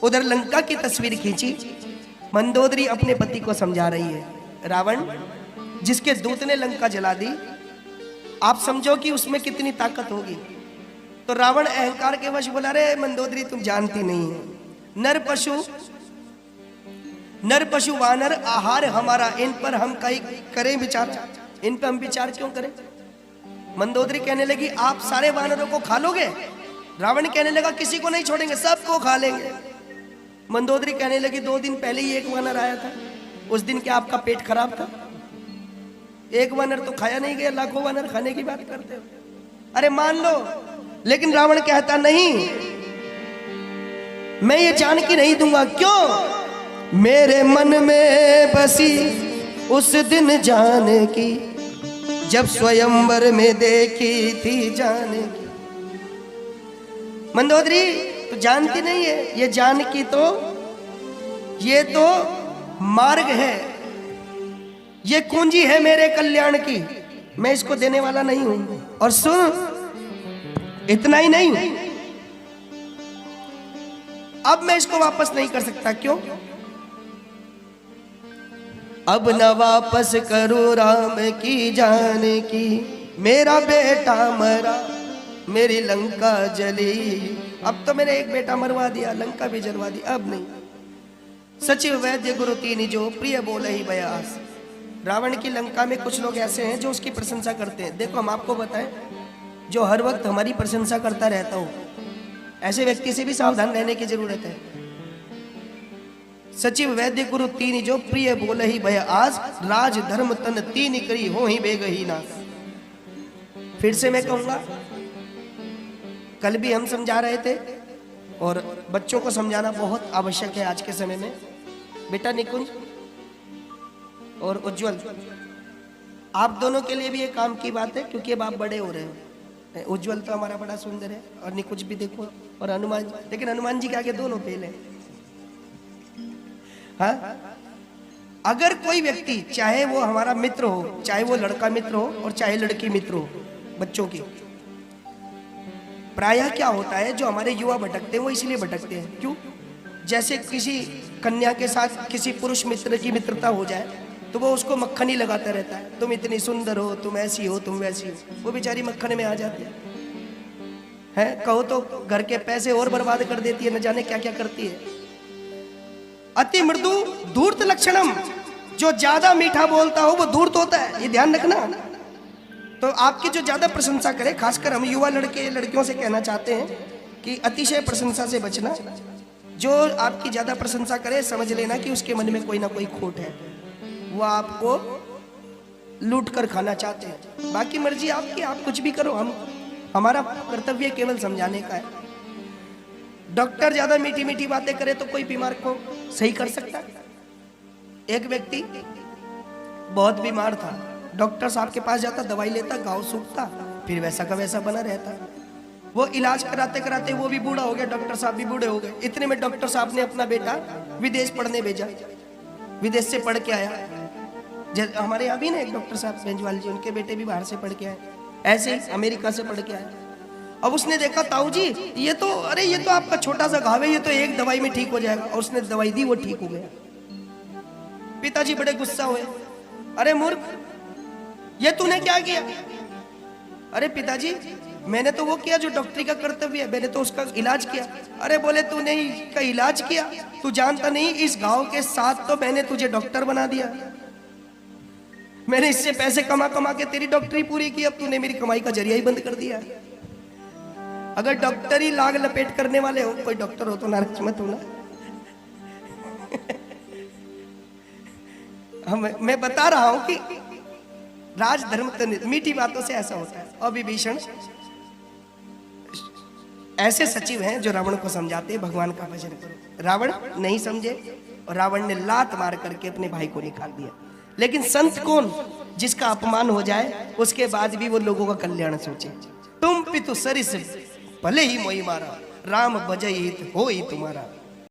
उधर लंका की तस्वीर खींची। मंदोदरी अपने पति को समझा रही है, रावण जिसके दूत ने लंका जला दी, आप समझो कि उसमें कितनी ताकत होगी। तो रावण अहंकार के वश बोला, रे मंदोदरी तुम जानती नहीं है, नर पशु वानर आहार हमारा, इन पर हम कहीं करें विचार, इन पर हम विचार क्यों करें। मंदोदरी कहने लगी, आप सारे वानरों को खा लोगे। रावण कहने लगा, किसी को नहीं छोड़ेंगे, सबको खा लेंगे। मंदोदरी कहने लगी, 2 दिन पहले ही एक वानर आया था, उस दिन क्या आपका पेट खराब था? एक वानर तो खाया नहीं गया, लाखों वानर खाने की बात करते हो। अरे मान लो, लेकिन रावण कहता नहीं, मैं ये जान की नहीं दूंगा। क्यों? मेरे मन में बसी उस दिन जाने की, जब स्वयंवर में देखी थी जाने की। मंदोदरी तो जानती नहीं है, ये जान की तो ये तो मार्ग है, ये कुंजी है मेरे कल्याण की, मैं इसको देने वाला नहीं हूं। और सुन, इतना ही नहीं, अब मैं इसको वापस नहीं कर सकता। क्यों? अब न वापस करूं राम की जाने की, मेरा बेटा मरा मेरी लंका जली। अब तो मैंने एक बेटा मरवा दिया, लंका भी जलवा दी, अब नहीं। सचिव वैद्य गुरु तीन जो, प्रिय बोले ही बयास। रावण की लंका में कुछ लोग ऐसे हैं जो उसकी प्रशंसा करते हैं। देखो हम आपको बताएं, जो हर वक्त हमारी प्रशंसा करता रहता हो, ऐसे व्यक्ति से भी सावधान रहने की जरूरत है। सचिव वैद्य गुरु तीन जो, प्रिय बोले ही भय आज, राज धर्म तन तीन करी हो ही बेग ही ना। फिर से मैं कहूंगा, कल भी हम समझा रहे थे और बच्चों को समझाना बहुत आवश्यक है आज के समय में। बेटा निकुंज और उज्जवल, आप दोनों के लिए भी ये काम की बात है, क्योंकि अब आप बड़े हो रहे हो। उज्जवल तो हमारा बड़ा सुंदर है, और निकुंज भी देखो, और हनुमान, लेकिन हनुमान जी के आगे दोनों फेल है। हाँ, अगर कोई व्यक्ति, चाहे वो हमारा मित्र हो, चाहे वो लड़का मित्र हो और चाहे लड़की मित्र हो, बच्चों की प्रायः क्या होता है, जो हमारे युवा भटकते हैं वो इसलिए भटकते हैं। क्यों? जैसे किसी कन्या के साथ किसी पुरुष मित्र की मित्रता हो जाए तो वो उसको मक्खन ही लगाता रहता है, तुम इतनी सुंदर हो, तुम ऐसी हो, तुम वैसी हो। वो बेचारी मक्खन में आ जाती है, कहो तो घर के पैसे और बर्बाद कर देती है, न जाने क्या क्या करती है। अति मृदु धूर्त लक्षणम, जो ज्यादा मीठा बोलता हो वो धूर्त होता है, ये ध्यान रखना। तो आपकी जो ज्यादा प्रशंसा करे, खासकर हम युवा लड़के लड़कियों से कहना चाहते हैं कि अतिशय प्रशंसा से बचना। जो आपकी ज्यादा प्रशंसा करे, समझ लेना कि उसके मन में कोई ना कोई खोट है, वो आपको लूट कर खाना चाहते हैं। बाकी मर्जी आपकी, आप कुछ भी करो, हमारा कर्तव्य केवल समझाने का है। डॉक्टर ज्यादा मीठी मीठी बातें करे तो कोई बीमार को सही कर सकता है? एक व्यक्ति बहुत बीमार था, डॉक्टर साहब के पास जाता, दवाई लेता, घाव सूखता, फिर वैसा का वैसा बना रहता। वो इलाज कराते कराते वो भी बूढ़ा हो गया, डॉक्टर साहब भी बूढ़े हो गए। इतने में डॉक्टर साहब ने अपना बेटा विदेश पढ़ने भेजा, विदेश से पढ़ के आया। हमारे यहाँ भी ना एक डॉक्टर साहब बेंजवाल जी, उनके बेटे भी बाहर से पढ़ के आए, ऐसे ही अमेरिका से पढ़ के आए। अब उसने देखा, ताऊ जी ये तो, अरे ये तो आपका छोटा सा घाव है, ये तो एक दवाई में ठीक हो जाएगा। और उसने दवाई दी, वो ठीक हो गया। पिताजी बड़े गुस्सा हुए, अरे मूर्ख, ये तूने क्या किया? अरे पिताजी, मैंने तो वो किया जो डॉक्टरी का कर्तव्य है, मैंने तो उसका इलाज किया। अरे बोले, तूने का इलाज किया? तू जानता नहीं, इस घाव के साथ तो मैंने तुझे डॉक्टर बना दिया। मैंने इससे पैसे कमा कमा के तेरी डॉक्टरी पूरी की, अब तूने मेरी कमाई का जरिया ही बंद कर दिया। अगर डॉक्टर ही लाग लपेट करने वाले हो, कोई डॉक्टर हो तो नाराज मत होना। मैं बता रहा हूं कि राज धर्म मीठी बातों से ऐसा होता है। और विभीषण ऐसे सचिव हैं जो रावण को समझाते हैं, भगवान का भजन करो। रावण नहीं समझे और रावण ने लात मार करके अपने भाई को निकाल दिया। लेकिन संत कौन? जिसका अपमान हो जाए उसके बाद भी वो लोगों का कल्याण सोचे। तुम पितु सरिस भले ही मोई मारा, राम भजई हित होई तुम्हारा।